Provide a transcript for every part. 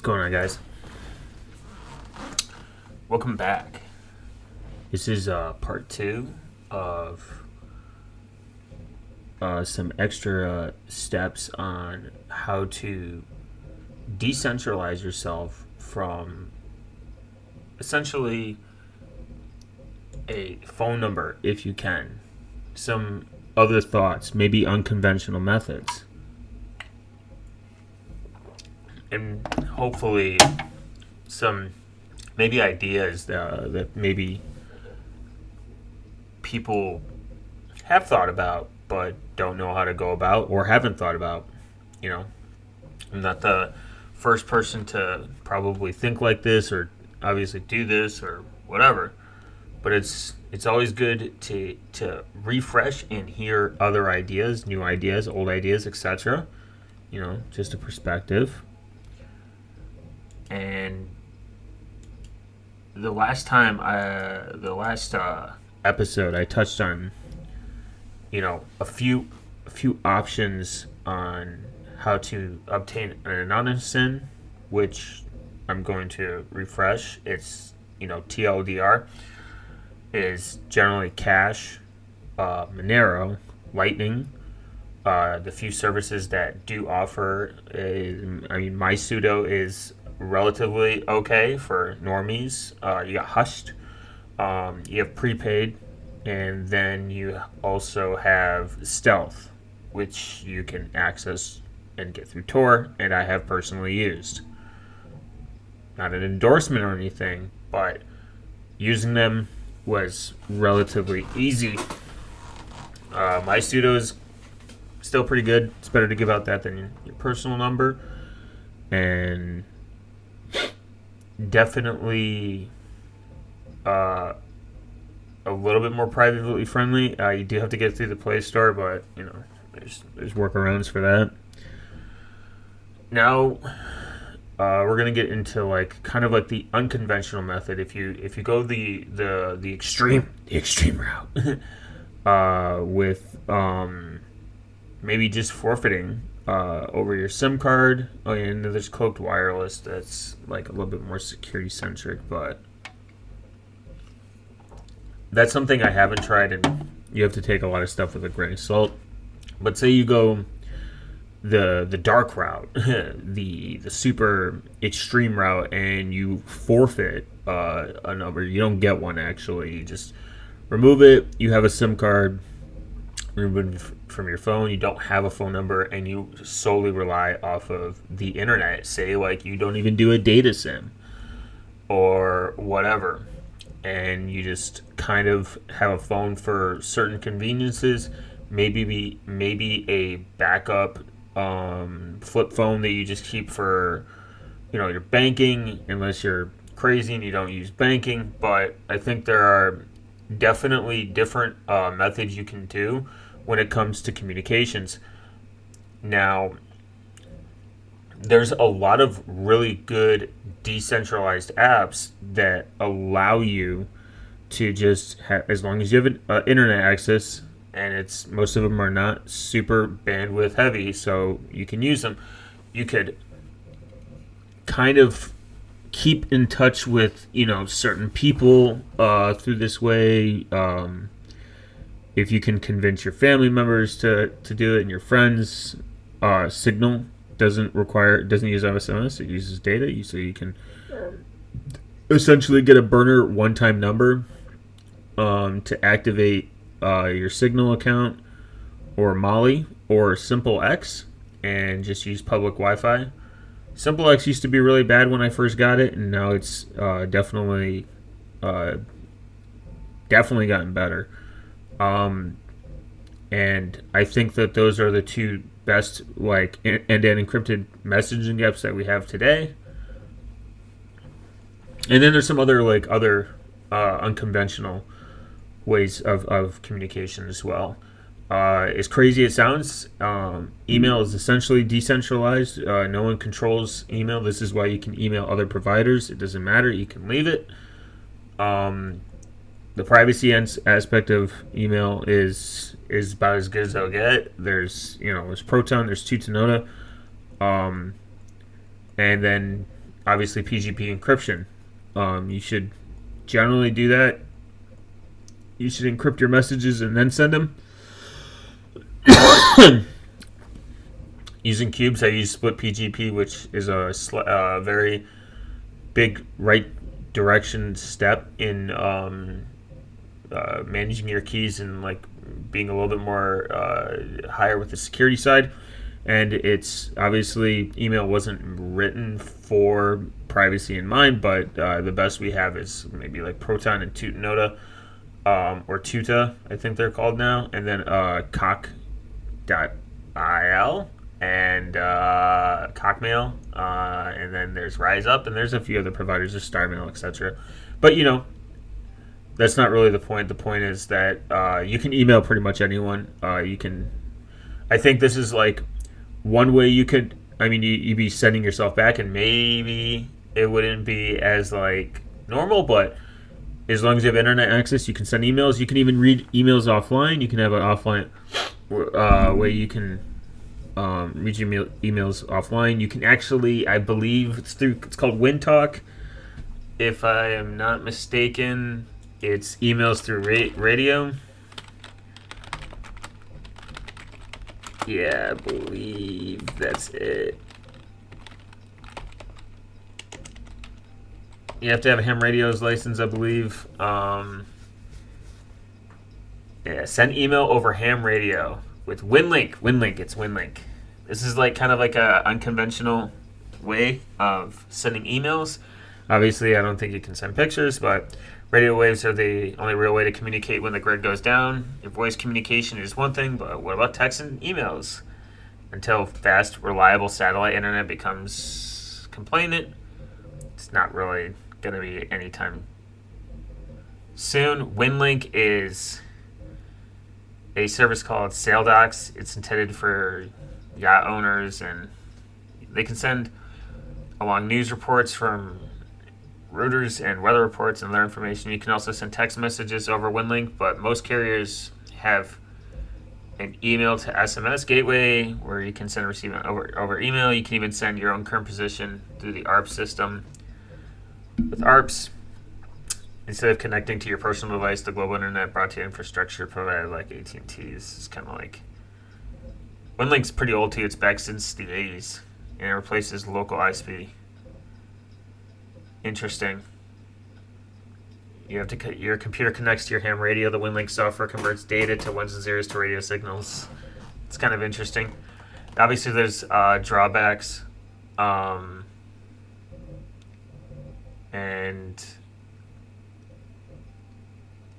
going on, guys? Welcome back. This is part two of some extra steps on how to decentralize yourself from essentially a phone number, if you can. Some other thoughts, maybe unconventional methods. And hopefully some maybe ideas that maybe people have thought about but don't know how to go about or haven't thought about. I'm not the first person to probably think like this or obviously do this or whatever, but it's always good to refresh and hear other ideas, new ideas, old ideas, etc. Just a perspective. And the last episode, I touched on, a few options on how to obtain an anonymous SIN, which I'm going to refresh. It's TLDR is generally Cash, Monero, Lightning. The few services that do offer my pseudo is relatively okay for normies. You got Hushed, you have Prepaid, and then you also have Stealth, which you can access and get through Tor, and I have personally used. Not an endorsement or anything, but using them was relatively easy. My pseudo is still pretty good. It's better to give out that than your personal number, and definitely a little bit more privately friendly. You do have to get through the Play Store, but there's workarounds for that. Now we're gonna get into kind of the unconventional method. If you go the extreme route with maybe just forfeiting over your SIM card. Oh, yeah, and there's cloaked wireless that's a little bit more security centric, but that's something I haven't tried, and you have to take a lot of stuff with a grain of salt. But say you go the dark route, the super extreme route, and you forfeit a number. You don't get one actually. You just remove it. You have a SIM card. Remove it from your phone. You don't have a phone number, and you solely rely off of the internet. Say you don't even do a data SIM or whatever, and you just kind of have a phone for certain conveniences. Maybe a backup flip phone that you just keep for your banking, unless you're crazy and you don't use banking. But I think there are definitely different methods you can do when it comes to communications. Now, there's a lot of really good decentralized apps that allow you to just have, as long as you have internet access, and most of them are not super bandwidth heavy, so you can use them. You could kind of keep in touch with certain people through this way. If you can convince your family members to do it, and your friends, Signal doesn't use SMS. It uses data, so you can essentially get a burner one-time number to activate your Signal account, or Molly, or Simple X, and just use public Wi-Fi. Simple X used to be really bad when I first got it, and now it's definitely gotten better. And I think that those are the two best end-to-end encrypted messaging apps that we have today. And then there's some other unconventional ways of communication as well. As crazy as it sounds, email is essentially decentralized. No one controls email. This is why you can email other providers. It doesn't matter. You can leave it. The privacy aspect of email is about as good as they'll get. There's Proton, there's Tutanota, and then obviously PGP encryption. You should generally do that. You should encrypt your messages and then send them. Using cubes, I use split PGP, which is a very big right direction step in managing your keys and like being a little bit more higher with the security side. And it's obviously email wasn't written for privacy in mind, but the best we have is maybe like Proton and Tutanota, or Tuta, I think they're called now, and then cock.il and Cockmail, and then there's RiseUp, and there's a few other providers, there's StarMail, etc. But that's not really the point. The point is that you can email pretty much anyone. You can. I think this is like one way you could. I mean, you'd be sending yourself back, and maybe it wouldn't be as like normal, but as long as you have internet access, you can send emails. You can even read emails offline. You can have an offline way you can read your emails offline. You can actually, I believe it's called WinTalk. If I am not mistaken, it's emails through radio. Yeah, I believe that's it. You have to have a ham radio's license, I believe. Yeah, send email over ham radio with WinLink. It's WinLink. This is like kind of like a unconventional way of sending emails. Obviously, I don't think you can send pictures, but radio waves are the only real way to communicate when the grid goes down. Your voice communication is one thing, but what about text and emails? Until fast, reliable satellite internet becomes complainant, it's not really going to be anytime soon. WinLink is a service called SailDocs. It's intended for yacht owners, and they can send along news reports from routers and weather reports and other information. You can also send text messages over WinLink, but most carriers have an email to SMS gateway where you can send and receive over email. You can even send your own current position through the ARP system. With ARPs, instead of connecting to your personal device, the global internet brought to infrastructure provided like AT&T's. It's kind of like WinLink's pretty old too. It's back since the 80s, and it replaces local ISP. Interesting. Your computer connects to your ham radio. The WinLink software converts data to ones and zeros to radio signals. It's kind of interesting. Obviously, there's drawbacks, and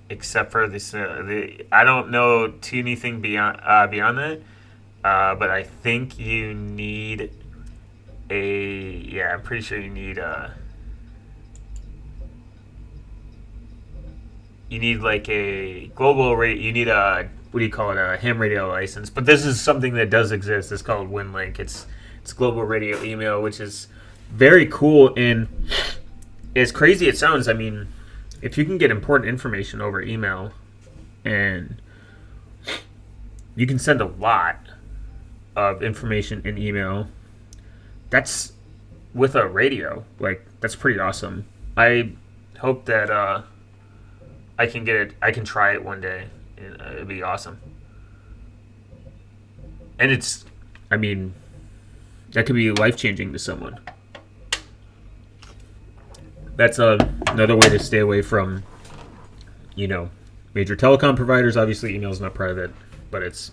except for this, I don't know anything beyond that. But I think you need I'm pretty sure you need like a global rate. You need a, what do you call it, a ham radio license. But this is something that does exist. It's called WinLink. It's global radio email, which is very cool. And as crazy it sounds, I mean, if you can get important information over email, and you can send a lot of information in email, that's with a radio. Like, that's pretty awesome. I hope that I can get it. I can try it one day. It'd be awesome. And it's, I mean, that could be life-changing to someone. That's another way to stay away from, major telecom providers. Obviously, email is not private, but it's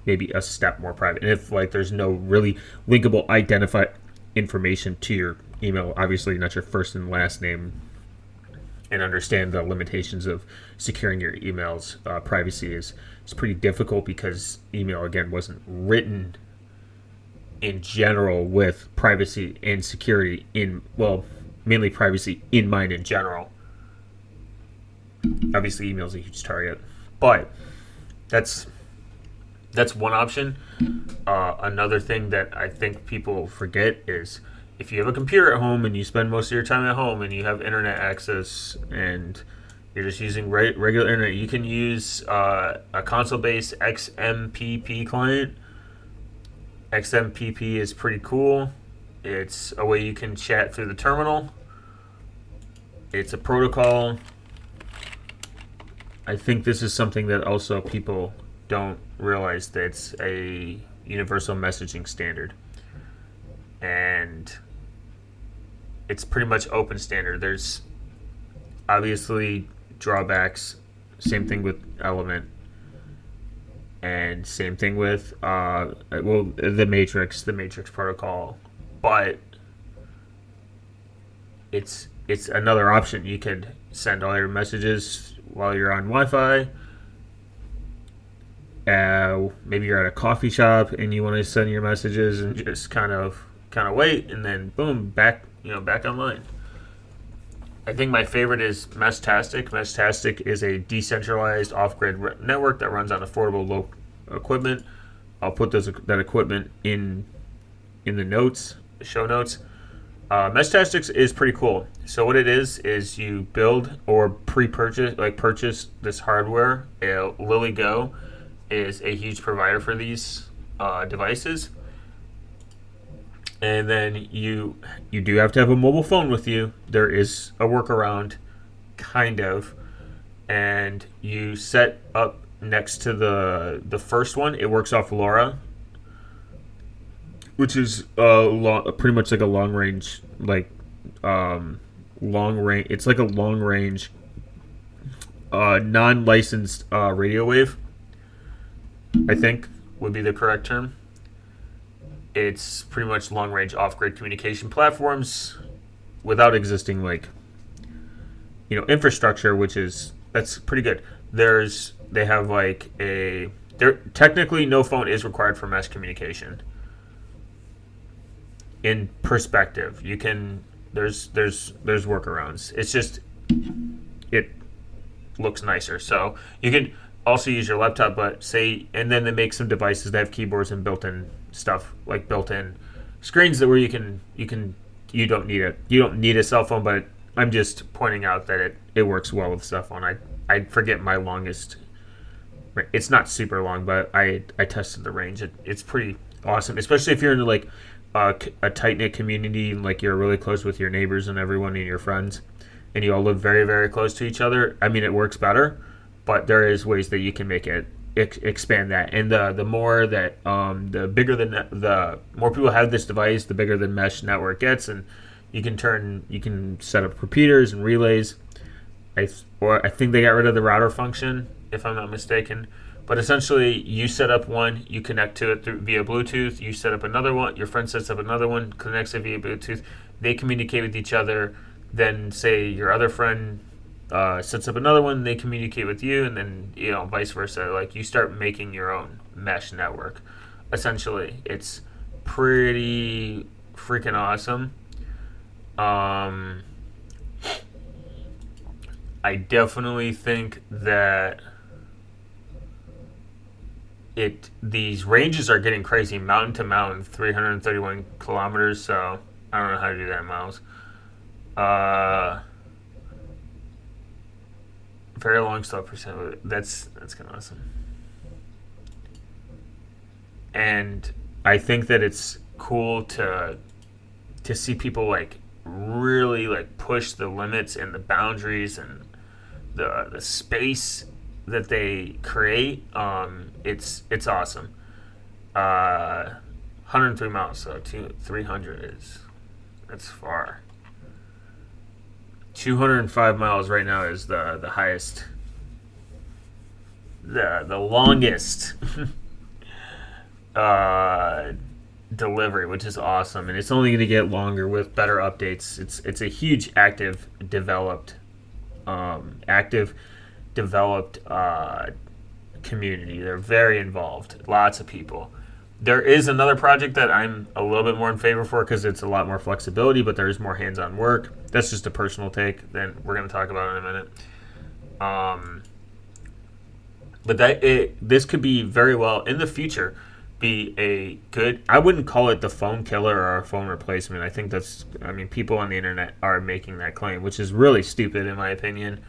maybe a step more private. And if there's no really linkable identified information to your email, obviously not your first and last name, and understand the limitations of securing your emails. Privacy is pretty difficult because email, again, wasn't written in general with privacy and security mainly privacy in mind in general. Obviously, email is a huge target, but that's one option. Another thing that I think people forget is, if you have a computer at home and you spend most of your time at home and you have internet access and you're just using regular internet, you can use a console-based XMPP client. XMPP is pretty cool. It's a way you can chat through the terminal. It's a protocol. I think this is something that also people don't realize, that it's a universal messaging standard. And it's pretty much open standard. There's obviously drawbacks. Same thing with Element. And same thing with the Matrix protocol. But it's another option. You could send all your messages while you're on Wi-Fi. Maybe you're at a coffee shop and you want to send your messages and just kind of wait, and then boom, back online. I think my favorite is Meshtastic. Meshtastic is a decentralized off-grid network that runs on affordable low equipment. I'll put that equipment in the show notes. Meshtastic is pretty cool. So what it is you build or purchase this hardware. Lily Go is a huge provider for these devices. And then you do have to have a mobile phone with you. There is a workaround, kind of. And you set up next to the first one. It works off LoRa, which is pretty much like a long range. It's like a long range, non-licensed radio wave, I think would be the correct term. It's pretty much long-range off-grid communication platforms without existing infrastructure, that's pretty good. They have technically no phone is required for mesh communication. In perspective, there's workarounds. It's just it looks nicer. So you can also use your laptop, and then they make some devices that have keyboards and built-in stuff, like built-in screens that where you don't need a cell phone. But I'm just pointing out that it works well with cell phone. I forget my longest. It's not super long, but I tested the range. It's pretty awesome, especially if you're in a tight-knit community, and you're really close with your neighbors and everyone and your friends, and you all live very, very close to each other. I mean, it works better, but there is ways that you can make it expand that. And the more that the bigger the more people have this device, the bigger the mesh network gets, and you can set up repeaters and relays. I think they got rid of the router function, if I'm not mistaken. But essentially, you set up one, you connect to it via Bluetooth. You set up another one, your friend sets up another one, connects it via Bluetooth. They communicate with each other. Then, say your other friend sets up another one, they communicate with you, and then vice versa. You start making your own mesh network. Essentially, it's pretty freaking awesome. I definitely think that these ranges are getting crazy. Mountain to mountain, 331 kilometers. So I don't know how to do that in miles. Very long slow percent. That's kind of awesome. And I think that it's cool to see people really push the limits and the boundaries and the space that they create. It's awesome. 103 miles, so 300 that's far. 205 miles right now is the highest, the longest delivery, which is awesome, and it's only going to get longer with better updates. It's a huge active developed community. They're very involved, lots of people. There is another project that I'm a little bit more in favor for because it's a lot more flexibility, but there is more hands-on work. That's just a personal take. Then we're going to talk about it in a minute. But this could be very well in the future be a good. I wouldn't call it the phone killer or a phone replacement. I think people on the internet are making that claim, which is really stupid in my opinion.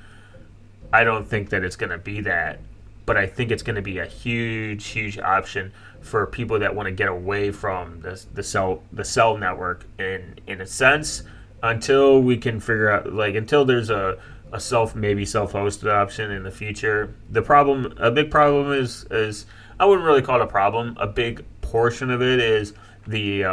I don't think that it's going to be that. but I think it's going to be a huge option for people that want to get away from the cell network in a sense, until we can figure out, like, until there's a self-hosted option in the future. A big problem is I wouldn't really call it a problem. A big portion of it is a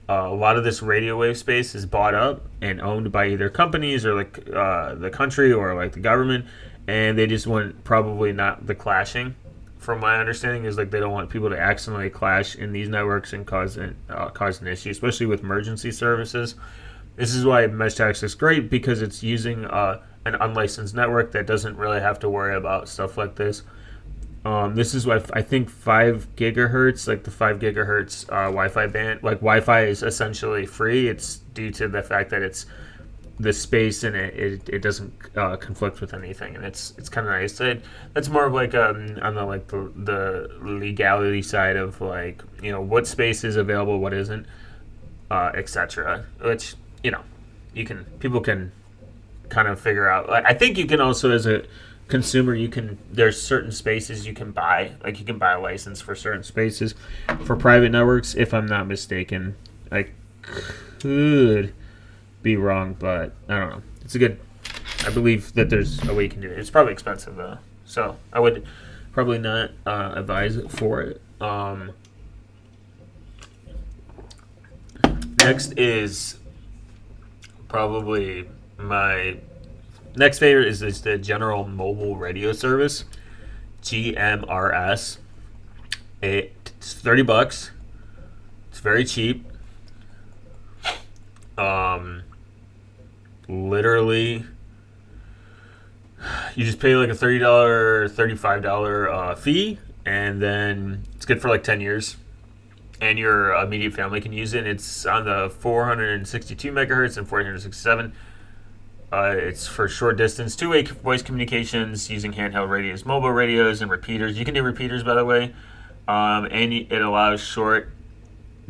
lot of this radio wave space is bought up and owned by either companies or like the country or like the government, and they just want probably not the clashing. From my understanding, is like they don't want people to accidentally clash in these networks and cause an issue, especially with emergency services. This is why meshtastic is great, because it's using an unlicensed network that doesn't really have to worry about stuff like this. This is why I think 5 gigahertz, like the 5 gigahertz Wi-Fi band, like Wi-Fi is essentially free. It's due to the fact that it's the space in it doesn't conflict with anything, and it's kind of nice. That's more of like on the legality side of, like, what space is available, what isn't, etc. Which people can kind of figure out. I think you can also, as a consumer, there's certain spaces you can buy. Like, you can buy a license for certain spaces for private networks, if I'm not mistaken. I could be wrong, but I don't know. I believe that there's a way you can do it. It's probably expensive though, so I would probably not advise it for it. Next is probably my next favorite is the General Mobile Radio Service, GMRS. It's $30. It's very cheap. Literally, you just pay like a $30, $35 fee, and then it's good for like 10 years. And your immediate family can use it. It's on the 462 megahertz and 467. It's for short distance, two-way voice communications using handheld radios, mobile radios, and repeaters. You can do repeaters, by the way. And it allows short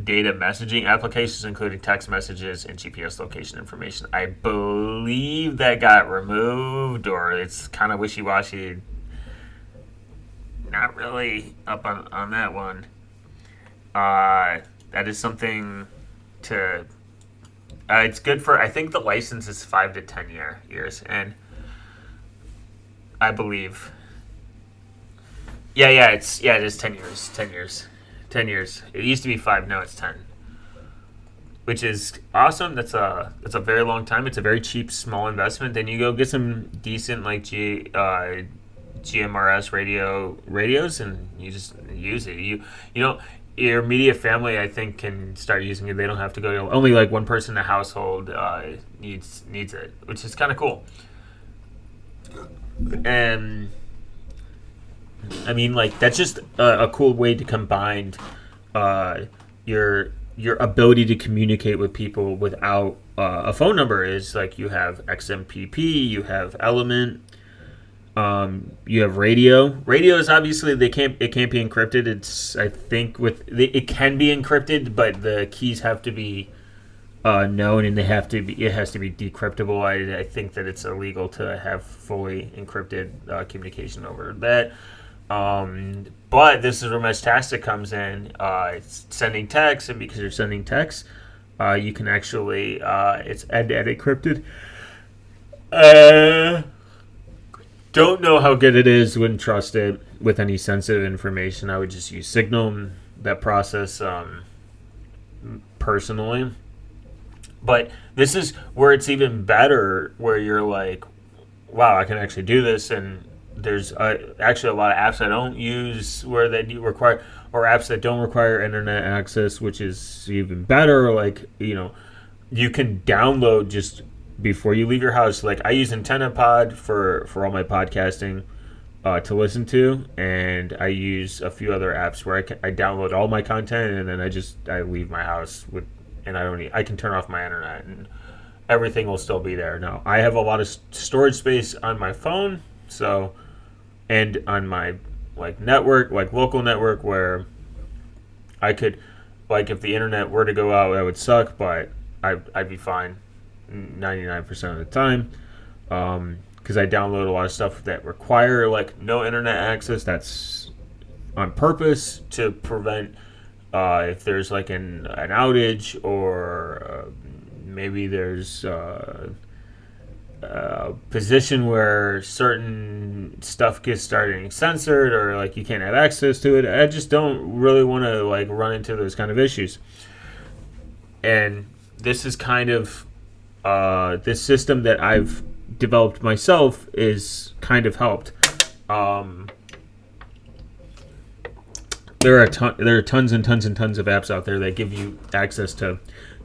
data messaging applications, including text messages and GPS location information. I believe that got removed, or it's kind of wishy-washy. Not really up on that one. That is something to... it's good for... I think the license is 5 to 10 years, and I believe... Yeah, it is 10 years. 10 years. It used to be 5, now it's 10. Which is awesome. That's a very long time. It's a very cheap, small investment. Then you go get some decent, like, GMRS radios, and you just use it. You don't... Your immediate family, I think, can start using it. They don't have to go to... Only, like, one person in the household needs it, which is kind of cool. And... I mean, like, that's just a cool way to combine your ability to communicate with people without a phone number. Is like, you have XMPP, you have Element, you have radio. Radio is obviously it can't be encrypted. It's, I think, it can be encrypted, but the keys have to be known, and it has to be decryptable. I think that it's illegal to have fully encrypted communication over that. But this is where meshtastic comes in. It's sending text, and because you're sending text, you can actually it's end-to-end encrypted. Don't know how good it is. Wouldn't trust it with any sensitive information. I would just use Signal, that process, personally. But this is where it's even better, where you're like, wow, I can actually do this. And there's actually a lot of apps I don't use where they do require, or apps that don't require internet access, which is even better. Like, you can download just before you leave your house. Like, I use AntennaPod for all my podcasting to listen to, and I use a few other apps where I download all my content, and then I leave my house and I can turn off my internet, and everything will still be there. Now, I have a lot of storage space on my phone, so, and on my network, local network, where I could, if the internet were to go out, that would suck, but I'd be fine 99% of the time, because I download a lot of stuff that require like no internet access. That's on purpose to prevent if there's like an outage, or maybe there's a position where certain stuff gets started getting censored, or like you can't have access to it. I just don't really want to like run into those kind of issues. And this is kind of this system that I've developed myself is kind of helped. There are tons and tons and tons of apps out there that give you access to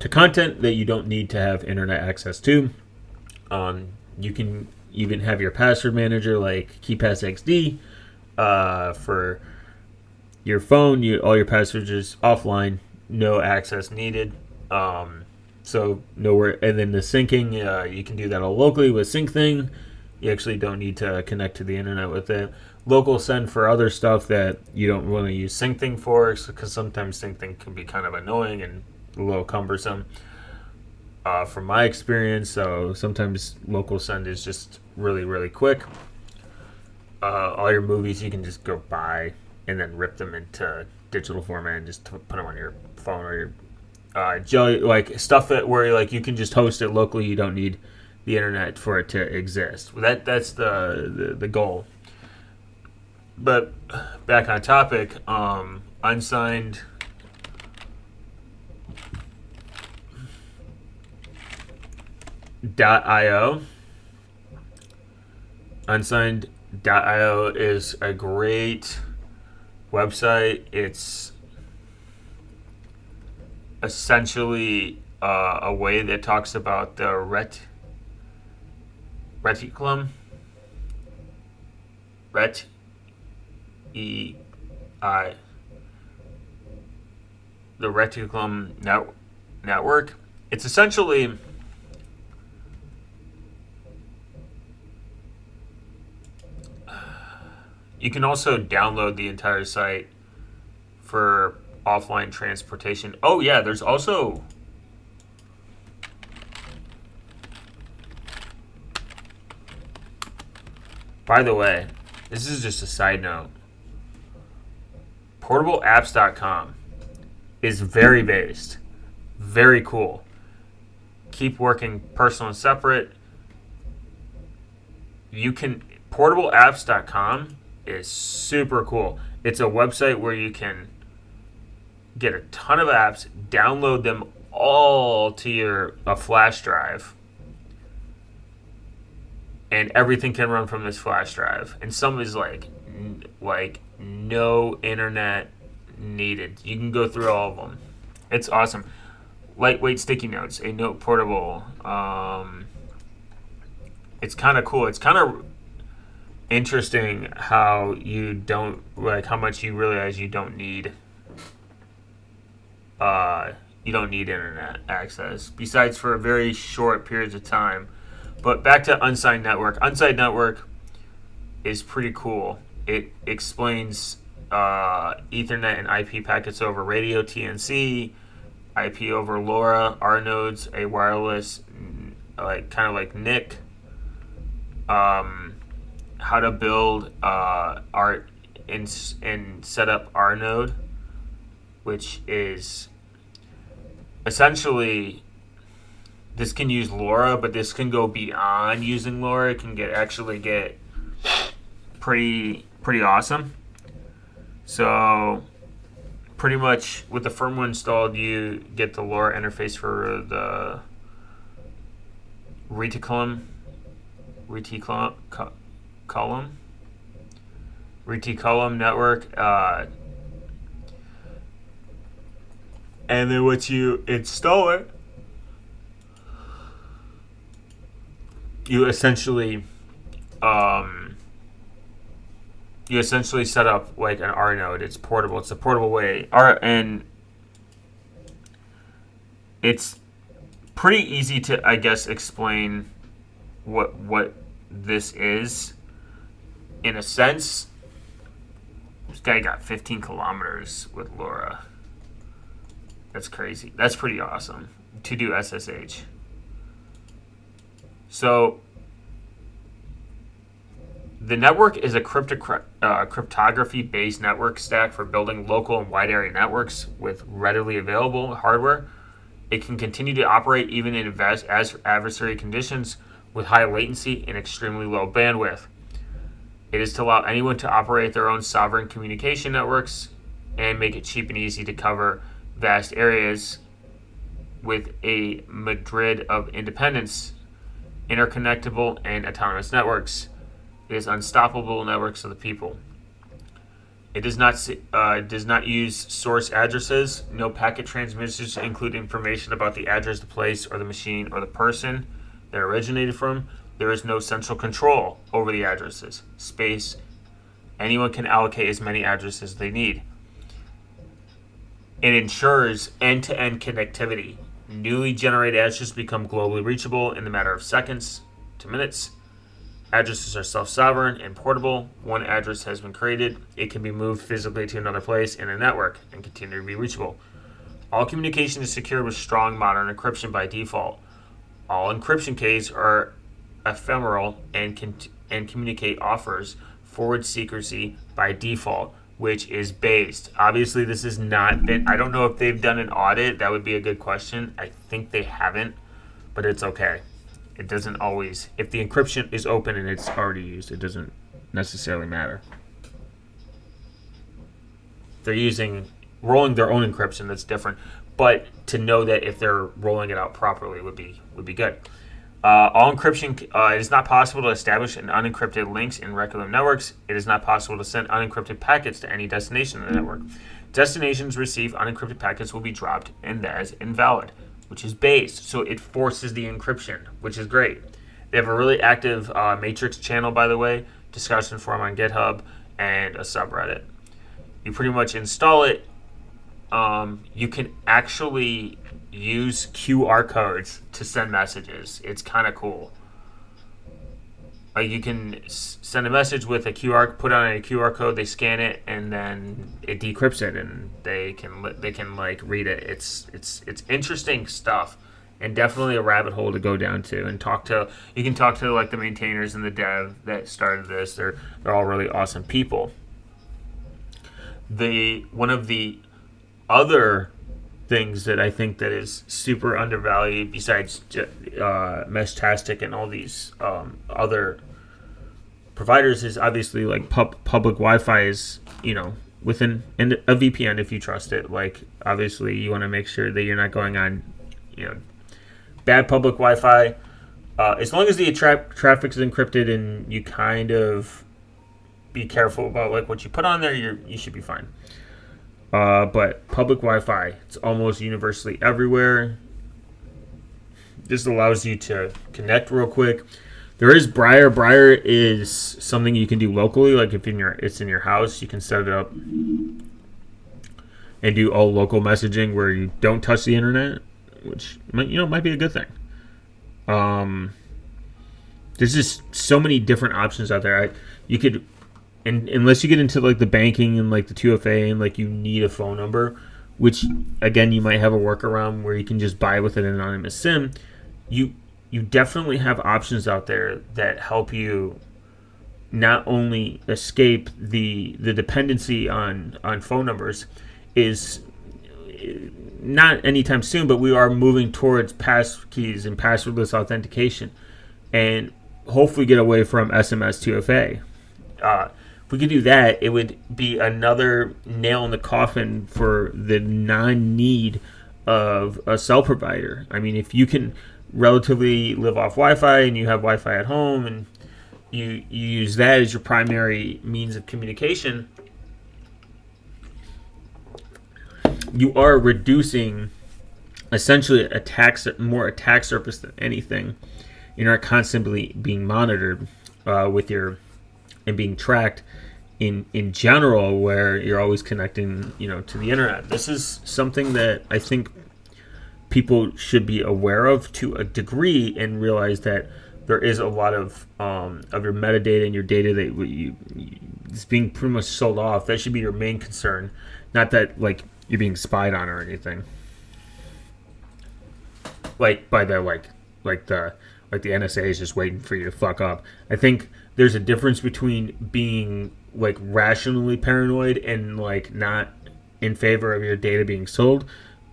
content that you don't need to have internet access to. You can even have your password manager like KeePassXD for your phone. All your passwords is offline, no access needed. So nowhere. And then the syncing, you can do that all locally with SyncThing. You actually don't need to connect to the internet with it. Local send for other stuff that you don't really use SyncThing for, because sometimes SyncThing can be kind of annoying and a little cumbersome. From my experience, so sometimes local send is just really, really quick. All your movies you can just go buy and then rip them into digital format and just put them on your phone or your like stuff that where like you can just host it locally. You don't need the internet for it to exist. That's the goal. But back on topic, unsigned. .io. Unsigned.io is a great website. It's essentially a way that talks about the Recilum. The Recilum network. It's essentially you can also download the entire site for offline transportation. Oh yeah, there's also by the way, this is just a side note. PortableApps.com is very based. Very cool. Keep working personal and separate. PortableApps.com is super cool. It's a website where you can get a ton of apps, download them all to a flash drive, and everything can run from this flash drive. And some is like no internet needed. You can go through all of them. It's awesome. Lightweight sticky notes, a note portable. It's kind of cool. It's kind of interesting how you don't how much you realize you don't need internet access, besides for very short periods of time. But back to Unsigned Network. Unsigned Network is pretty cool. It explains Ethernet and IP packets over radio TNC, IP over LoRa, R nodes, a wireless kind of like NIC. How to build and set up R node, which is essentially, this can use LoRa, but this can go beyond using LoRa. It can actually get pretty awesome. So pretty much with the firmware installed, you get the LoRa interface for the Recilum network, and then once you install it, you essentially set up like an R node. It's portable. It's a portable way. And it's pretty easy to, I guess, explain what this is. In a sense, this guy got 15 kilometers with LoRa. That's crazy. That's pretty awesome to do SSH. So The network is a cryptography-based network stack for building local and wide area networks with readily available hardware. It can continue to operate even in adversary conditions with high latency and extremely low bandwidth. It is to allow anyone to operate their own sovereign communication networks and make it cheap and easy to cover vast areas with a Madrid of independence, interconnectable and autonomous networks. It is unstoppable networks of the people. It does not use source addresses. No packet transmissions include information about the address, the place, or the machine, or the person that originated from. There is no central control over the addresses, space. Anyone can allocate as many addresses as they need. It ensures end-to-end connectivity. Newly generated addresses become globally reachable in the matter of seconds to minutes. Addresses are self-sovereign and portable. One address has been created. It can be moved physically to another place in a network and continue to be reachable. All communication is secured with strong modern encryption by default. All encryption keys are ephemeral and communicate offers forward secrecy by default, which is based. Obviously, this has not been. I don't know if they've done an audit. That would be a good question. I think they haven't, but it's okay. It doesn't always. If the encryption is open and it's already used, it doesn't necessarily matter. They're rolling their own encryption. That's different. But to know that if they're rolling it out properly would be good. All encryption. It is not possible to establish an unencrypted links in Recilum networks. It is not possible to send unencrypted packets to any destination in the network. Destinations receive unencrypted packets will be dropped and as invalid, which is based. So it forces the encryption, which is great. They have a really active Matrix channel, by the way, discussion forum on GitHub, and a subreddit. You pretty much install it. You can actually use QR codes to send messages. It's kind of cool. You can send a message with a QR, put on a QR code, they scan it, and then it decrypts it, and they can like read it. It's interesting stuff, and definitely a rabbit hole to go down to and talk to. You can talk to like the maintainers and the dev that started this. They're all really awesome people. One of the other things that I think that is super undervalued, besides meshtastic and all these other providers, is obviously like public Wi-Fi is, within a VPN if you trust it. Like obviously you want to make sure that you're not going on, bad public Wi-Fi. As long as the traffic is encrypted and you kind of be careful about like what you put on there, you should be fine. But public Wi-Fi, it's almost universally everywhere. This allows you to connect real quick. There is Briar. Briar is something you can do locally. Like if it's in your house, you can set it up and do all local messaging where you don't touch the internet, which might be a good thing. There's just so many different options out there. You could. And unless you get into like the banking and like the 2FA and like you need a phone number, which again you might have a workaround where you can just buy with an anonymous SIM, you definitely have options out there that help you not only escape the dependency on phone numbers, is not anytime soon, but we are moving towards pass keys and passwordless authentication, and hopefully get away from SMS 2FA. If we could do that, it would be another nail in the coffin for the non-need of a cell provider. I mean, if you can relatively live off Wi-Fi and you have Wi-Fi at home and you use that as your primary means of communication, you are reducing essentially more attack surface than anything. You're not constantly being monitored and being tracked in general, where you're always connecting, to the internet. This is something that I think people should be aware of to a degree and realize that there is a lot of your metadata and your data that it's being pretty much sold off. That should be your main concern, not that like you're being spied on or anything. Like by the the NSA is just waiting for you to fuck up. I think there's a difference between being like rationally paranoid and like not in favor of your data being sold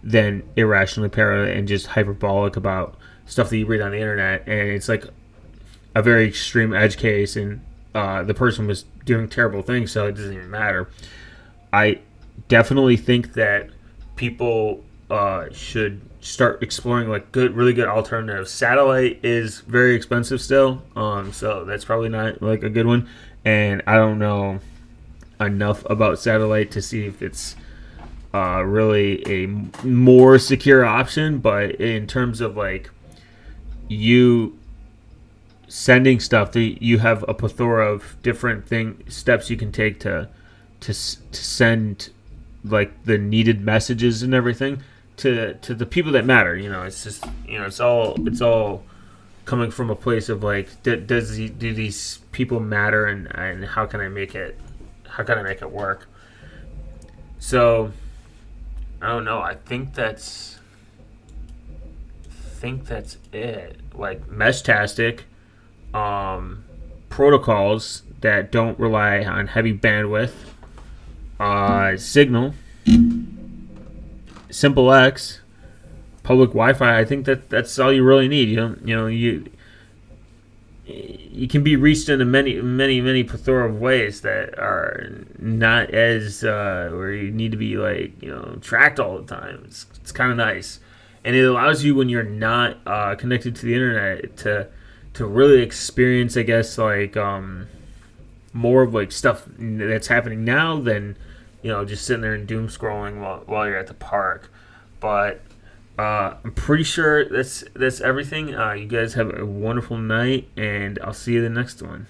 than irrationally paranoid and just hyperbolic about stuff that you read on the internet. And it's like a very extreme edge case, and the person was doing terrible things, so it doesn't even matter. I definitely think that people should start exploring like really good alternatives. Satellite is very expensive still, so that's probably not like a good one. And I don't know enough about satellite to see if it's really a more secure option. But in terms of like you sending stuff, you have a plethora of different steps you can take to send like the needed messages and everything to the people that matter. It's just it's all coming from a place of like, do these people matter, and how can I make it work? So I don't know. I think that's it. Like meshtastic, protocols that don't rely on heavy bandwidth, Signal, Simple X, public Wi-Fi. I think that's all you really need. You can be reached in a many plethora of ways that are not as where you need to be like tracked all the time. It's kind of nice, and it allows you when you're not connected to the internet to really experience, I guess, like more of like stuff that's happening now than just sitting there and doom scrolling while you're at the park. But I'm pretty sure that's everything. You guys have a wonderful night, and I'll see you the next one.